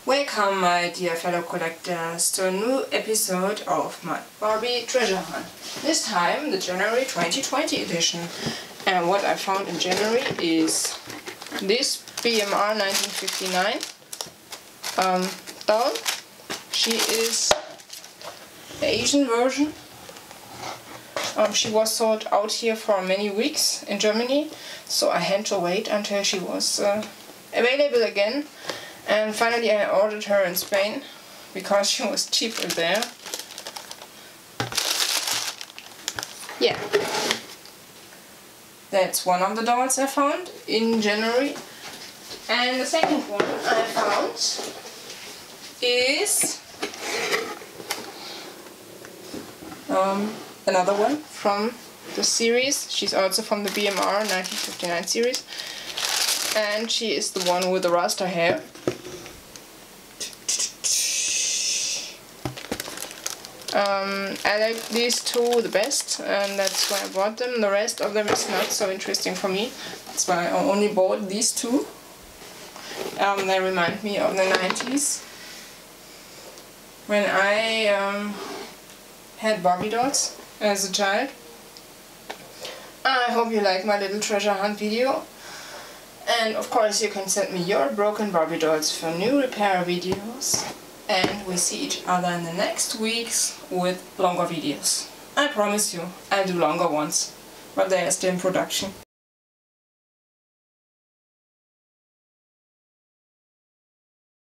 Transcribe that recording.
Welcome, my dear fellow collectors, to a new episode of my Barbie treasure hunt. This time the January 2020 edition. And what I found in January is this BMR 1959 doll. She is the Asian version. She was sold out here for many weeks in Germany, so I had to wait until she was available again. And finally I ordered her in Spain, because she was cheaper there. Yeah. That's one of the dolls I found in January. And the second one I found is another one from the series. She's also from the BMR 1959 series. And she is the one with the rasta hair. I like these two the best, and that's why I bought them. The rest of them is not so interesting for me. That's why I only bought these two. They remind me of the 90s, when I had Barbie dolls as a child. I hope you like my little treasure hunt video. And of course you can send me your broken Barbie dolls for new repair videos. And we see each other in the next weeks with longer videos. I promise you, I'll do longer ones, but they are still in production.